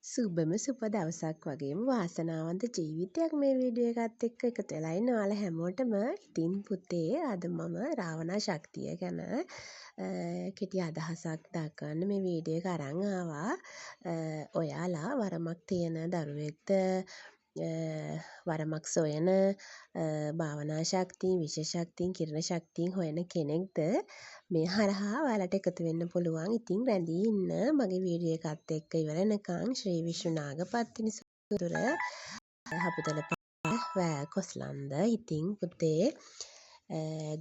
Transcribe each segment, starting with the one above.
සුබම සුබ දවසක් වගේම වාසනාවන්ත ජීවිතයක් මේ වීඩියෝ එකත් එක්ක එකතු වෙලා ඉන්න ඔයාලා හැමෝටම. ඉතින් පුතේ අද මම රාවණා ශක්තිය ගැන කෙටි අදහසක් දක්වන්න මේ වීඩියෝ එක අරන් ආවා. ඔයාලා වරමක් තියෙන දරුවෙක්ද වරමක් සොයන භාවනා ශක්තියින් විශේෂ ශක්තියින් කිරණ ශක්තියින් හොයන කෙනෙක්ද මේ හරහා ඔයාලට එකතු වෙන්න පුළුවන්. ඉතින් රැඳී ඉන්න මගේ වීඩියෝ එකත් එක්ක ඉවර වෙනකන් ශ්‍රී විෂ්ණු නාගපත්තිනි සුදුර හපුතල වෑ කොස්ලන්ද. ඉතින් පුතේ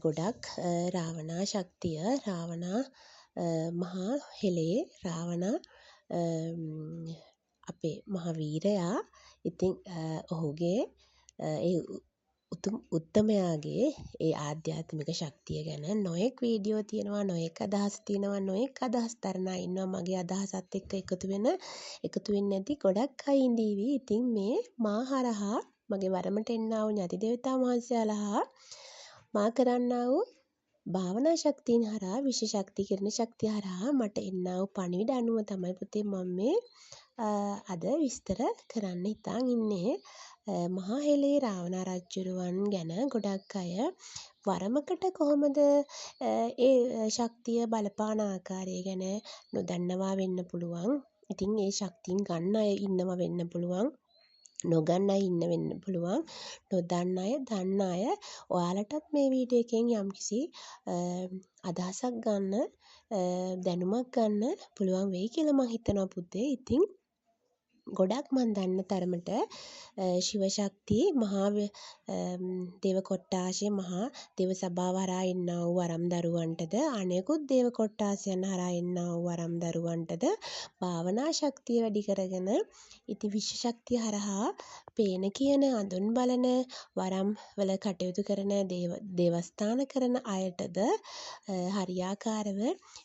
ගොඩක් රාවණා ශක්තිය රාවණා මහා හෙළේ රාවණා අපේ මහවීරයා. ඉතින් ඔහුගේ ඒ උත්තමයාගේ ඒ ආධ්‍යාත්මික ශක්තිය ගැන නොයෙක් වීඩියෝ තියෙනවා, නොයෙක් අදහස් තියෙනවා, නොයෙක් අදහස් තරනා ඉන්නවා. මගේ අදහසත් එක්ක එකතු වෙන්නේ නැති ගොඩක් අය ඉඳීවි. ඉතින් මේ මා හරහා මගේ වරමට එන්නා වූ ඥාති දේවතා වහන්සේලා හා මා කරන්නා වූ භාවනා ශක්තියින් හරහා විශේෂ ශක්ති කිරණ ශක්තිය හරහා මට එන්නා වූ පණිවිඩ අනුව තමයි පුතේ මම මේ අද විස්තර කරන්න හිතාන් ඉන්නේ. මහා හෙළේ රාවණා රජුරුවන් ගැන ගොඩක් අය වරමකට කොහොමද ඒ ශක්තිය බලපාන ආකාරය ගැන නොදන්නවා වෙන්න පුළුවන්. ඉතින් ඒ ශක්තියින් ගන්න අය ඉන්නවා වෙන්න පුළුවන්. නොගන්න අය ඉන්න වෙන්න පුළුවන්. නොදන්න අය දන්න අය ඔයාලටත් මේ වීඩියෝ එකෙන් යම්කිසි අදහසක් ගන්න දැනුමක් ගන්න පුළුවන් වෙයි කියලා මම හිතනවා පුතේ. ඉතින් ගොඩක් මන් දන්න තරමට ශිව ශක්තිය මහා දේව කොට්ටාශය මහා දේව සභාව හරහා එන්නා වූ වරම් දරුවන්ටද අනෙකුත් දේව කොට්ටාසයන් හරහා එන්නා වූ වරම් දරුවන්ටද භාවනා ශක්තිය වැඩි කරගෙන ඉති විශේෂ ශක්තිය හරහා පේන කියන අඳුන් බලන වරම් වල කටයුතු කරන දේවස්ථාන කරන අයටද හරියාකාරව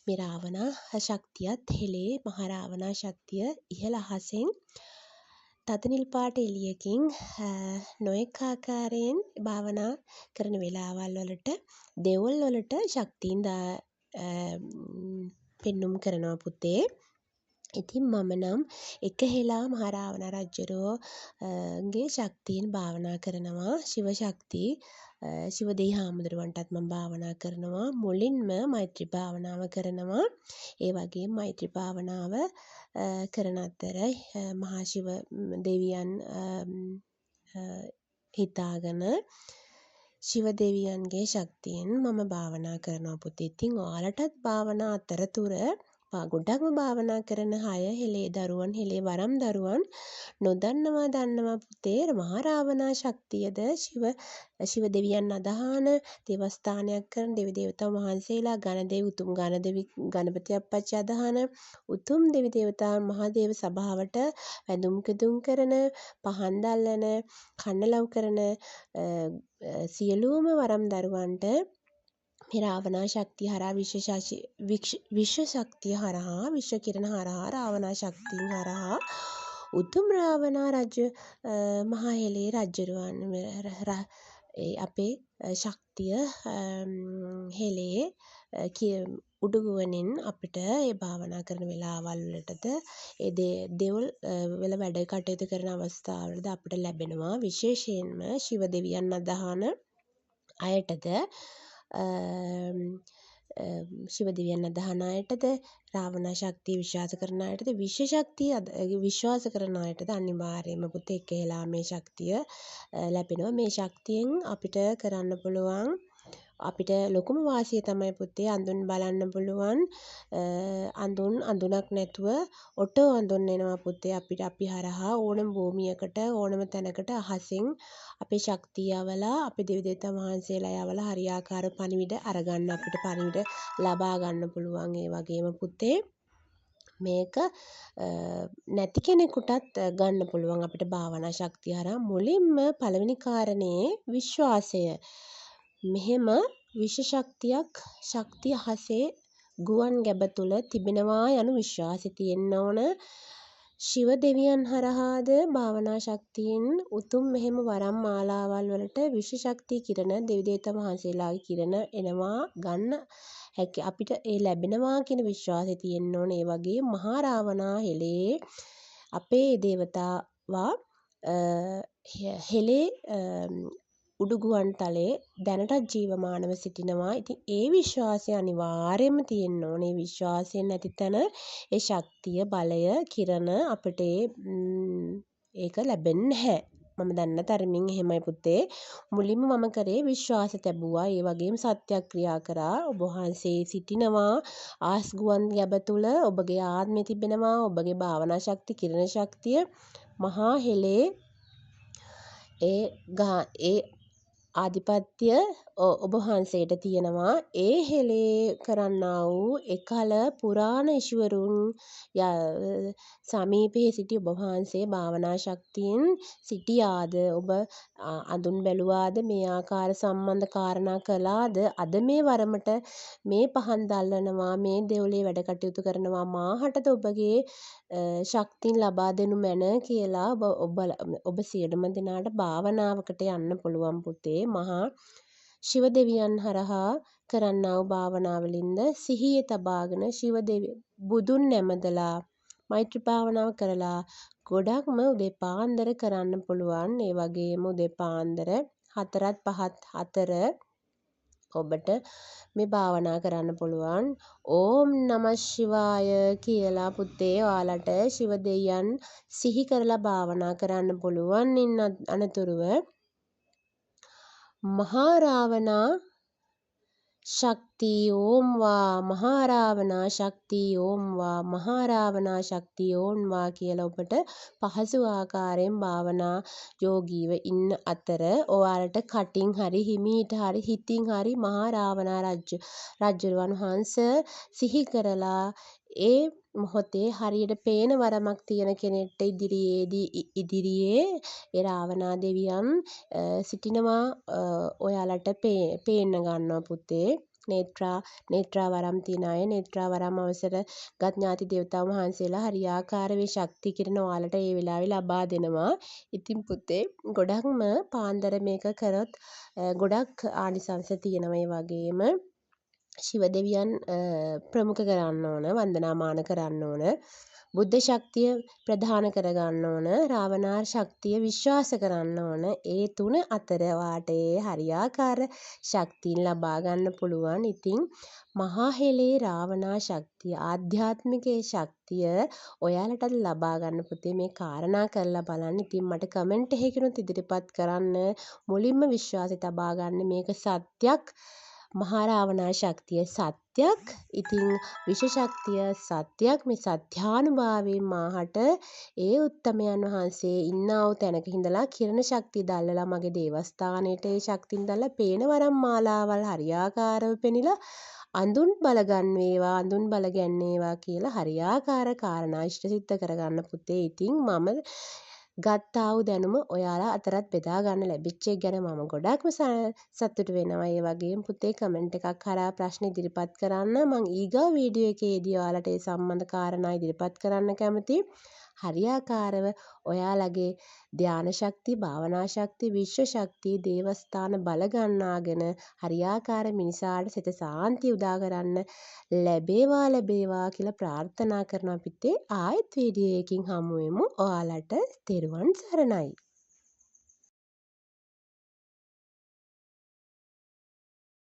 මේ රාවණා ශක්තියත් හෙළේ මහා රාවණා ශක්තිය ඉහළ අහසෙන් තද නිල් පාට එළියකින් නොඑක ආකාරයෙන් භාවනා කරන වෙලාවල් වලට දෙවොල් වලට ශක්තියින් පෙන්눔 කරනවා පුතේ. ඉතින් මම නම් එක හෙලා මහා රාවණ රජුගේ ශක්තියින් භාවනා කරනවා. ශිව ශක්තිය ශිව දෙවි හාමුදුරුවන්ටත් මම භාවනා කරනවා. මුලින්ම මෛත්‍රී භාවනාව කරනවා. ඒ වගේම මෛත්‍රී භාවනාව කරන අතර මහා ශිව දෙවියන් හිතාගෙන ශිව දෙවියන්ගේ ශක්තියෙන් මම භාවනා කරනවා පුතේ. ඉතින් ඔයාලටත් භාවනා අතරතුර ගොඩක්ම භාවනා කරන අය හෙළේ දරුවන් හෙළේ වරම් දරුවන් නොදන්නවා දන්නවා පුතේ මහා රාවණා ශක්තියද ශිව දෙවියන් අදහන දේවස්ථානයක් කරන දෙවි දේවතා වහන්සේලා ගණදෙවි උතුම් ගණපති අප්පච්චි අදහන උතුම් දෙවි දේවතා මහා දේව සභාවට වැඳුම් කිදුම් කරන පහන් දල්වන කන්නලව් කරන සියලුම වරම් දරුවන්ට මේ රාවණා ශක්තිය හරහා විශ්ව ශක්තිය හරහා විශ්ව කිරණ හරහා රාවණා ශක්තිය හරහා උතුම් රාවණා රජ මහා හෙළේ රජුරුවන් අපේ ශක්තිය හෙළේ උඩුගුවනින් අපිට ඒ භාවනා කරන වෙලාවල් වලටද ඒ දෙවොල් වල වැඩ කටයුතු කරන අවස්ථාවලද අපිට ලැබෙනවා. විශේෂයෙන්ම ශිව දෙවියන් අදහන අයටද ශිව දෙවියන් අදහන අයටද රාවණා ශක්තිය විශ්වාස කරන අයටද විශේෂ ශක්තිය විශ්වාස කරන අයටද අනිවාර්යයෙන්ම පුතේ එක හෙලා මේ ශක්තිය ලැබෙනවා. මේ ශක්තියෙන් අපිට කරන්න පුළුවන් අපිට ලොකුම වාසිය තමයි පුතේ අඳුන් බලන්න පුළුවන්. අඳුනක් නැතුව ඔටෝ අඳුන් එනවා පුතේ අපිට. අපි හරහා ඕනම භූමියකට ඕනම තැනකට අහසින් අපේ ශක්තිය යවලා අපේ දෙවි දේවතා වහන්සේලා යවලා හරියාකාර පණිවිඩ අරගන්න අපිට පණිවිඩ ලබා ගන්න පුළුවන්. ඒ වගේම පුතේ මේක නැති කෙනෙකුටත් ගන්න පුළුවන් අපිට භාවනා ශක්තිය හරහා. මුලින්ම පළවෙනි කාරණේ විශ්වාසය. මෙහෙම විශේෂ ශක්තිය අහසේ ගුවන් ගැබ තුල තිබෙනවා යනු විශ්වාසය තියෙන්න ඕන. ශිව දෙවියන් හරහාද භාවනා ශක්තියින් උතුම් මෙහෙම වරම් මාලාවල් වලට විශේෂ ශක්තිය කිරණ දෙවි දේවතා වහන්සේලාගේ කිරණ එනවා ගන්න හැකි අපිට ඒ ලැබෙනවා කියන විශ්වාසය තියෙන්න ඕන. ඒ වගේ මහා රාවණා හෙළේ අපේ දේවතාවා හෙලේ උඩුගුවන් තලයේ දැනටත් ජීවමානව සිටිනවා. ඉතින් ඒ විශ්වාසය අනිවාර්යයෙන්ම තියෙන්න ඕනේ. විශ්වාසයෙන් නැති තැන ඒ ශක්තිය, බලය, කිරණ අපිට ඒක ලැබෙන්නේ නැහැ. මම දන්න තරමින් එහෙමයි පුතේ. මුලින්ම මම කරේ විශ්වාස තැබුවා. ඒ වගේම සත්‍යක්‍රියා කරා. ඔබ වහන්සේ සිටිනවා ආස්ගුවන් ගැබ තුල. ඔබගේ ආත්මය තිබෙනවා. ඔබගේ භාවනා ශක්තිය, කිරණ ශක්තිය මහා හෙලේ ඒ ආධිපත්‍ය ඔබ වහන්සේට තියෙනවා. ඒ හෙලේ කරන්නා වූ එකල පුරාණ ඍෂිවරුන් සමීපයේ සිටි ඔබ වහන්සේ භාවනා ශක්තියෙන් සිටියාද, ඔබ අඳුන් බැලුවාද, මේ ආකාර සම්බන්ධ කාරණා කළාද, අද මේ වරමට මේ පහන් දල්වනවා, මේ දෙව්ලේ වැඩ කටයුතු කරනවා, මාහටද ඔබගේ ශක්තින් ලබා දෙනු මැන කියලා ඔබ සියලුම දෙනාට භාවනාවකට යන්න පුළුවන් පුතේ. මහා ශිව දෙවියන් හරහා කරන්නා වූ භාවනාවලින්ද සිහියේ තබාගෙන බුදුන් නැමදලා මෛත්‍රී භාවනාව කරලා ගොඩක්ම උදේ පාන්දර කරන්න පුළුවන්. ඒ වගේම උදේ පාන්දර 4ත් 5ත් 4 ඔබට මේ භාවනා කරන්න පුළුවන්. ඕම් නමः ශිවාය කියලා පුතේ ඔයාලට ශිව දෙවියන් සිහි කරලා භාවනා කරන්න පුළුවන්. ඉන්න අනතුරුව මහා රාවණා ශක්තිය ඕම් වා, මහා රාවණා ශක්තිය ඕම් වා, මහා රාවණා ශක්තිය ඕම් වා කියලා ඔබට පහසු ආකාරයෙන් භාවනා යෝගීව ඉන්න අතර ඔයාලට කටින් හරි හිමීට හරි හිතින් හරි මහා රාවණා රජුරුවන් වහන්සේ සිහි කරලා ඒ මොහොතේ හරියට පේන වරමක් තියෙන කෙනෙක්ට ඉදිරියේ ඒ රාවණා දෙවියන් සිටිනවා ඔයාලට පේන්න ගන්නවා පුතේ. නේත්‍රා වරම් තියන අය නේත්‍රා වරම් අවසර ගත් ඥාති දේවතාවුන් වහන්සේලා හරියාකාර වේ ශක්ති කිරණ ඔයාලට ඒ වෙලාවේ ලබා දෙනවා. ඉතින් පුතේ ගොඩක්ම පාන්දර මේක කරොත් ගොඩක් ආනිසංස තියෙනවා. ඒ වගේම ශිව දෙවියන් ප්‍රමුඛ කරන්න ඕන, වන්දනාමාන කරන්න ඕන, බුද්ධ ශක්තිය ප්‍රධාන කරගන්න ඕන, රාවණා ශක්තිය විශ්වාස කරන්න ඕන. ඒ තුන අතර වාට හරියාකාර ශක්තිය ලබා ගන්න පුළුවන්. ඉතින් මහා හෙලේ රාවණා ශක්තිය, ආධ්‍යාත්මිකයේ ශක්තිය ඔයාලටත් ලබා ගන්න පුතේ මේ කාරණා කරලා බලන්න. ඉතින් මට කමෙන්ට් එකකිනුත් ඉදිරිපත් කරන්න. මුලින්ම විශ්වාසය තබා ගන්න මේක සත්‍යක්. මහා රාවණා ශක්තිය සත්‍යක්. ඉතින් විෂ ශක්තිය සත්‍යක්. මේ සත්‍යානුභාවයෙන් මාහට ඒ උත්තමයන් වහන්සේ ඉන්නා වූ තැනක ඉඳලා කිරණ ශක්තිය දැල්ලලා මගේ දේවස්ථානයට ඒ ශක්තියෙන් දැල්ලා පේන වරම් මාලාවල් හරියාකාරව පෙනිලා අඳුන් බලගන්වේවා, අඳුන් බලගැන්නේවා කියලා හරියාකාර කාරණා ඉෂ්ට සිද්ධ කරගන්න පුතේ. ඉතින් මම ගත්තා වූ දැනුම ඔයාලා අතරත් බෙදා ගන්න ලැබිච්ච එක ගැන මම ගොඩක්ම සතුටු වෙනවා. ඒ වගේම පුතේ කමෙන්ට් එකක් හරහා ප්‍රශ්න ඉදිරිපත් කරන්න. මම ඊගා වීඩියෝ එකේදී ඔයාලට ඒ සම්බන්ධ කාරණා ඉදිරිපත් කරන්න කැමතියි. හරියාකාරව ඔයාලගේ ධානා ශක්තිය, භාවනා ශක්තිය, විශ්ව ශක්තිය, දේවස්ථාන බල ගන්නාගෙන හරියාකාර මිනිසාට සිත සාන්තිය උදා කරන්න ලැබේවා කියලා ප්‍රාර්ථනා කරනවා පිටේ. ආයෙත් වීඩියෝ එකකින් හමු වෙමු. ඔයාලට තෙරුවන් සරණයි.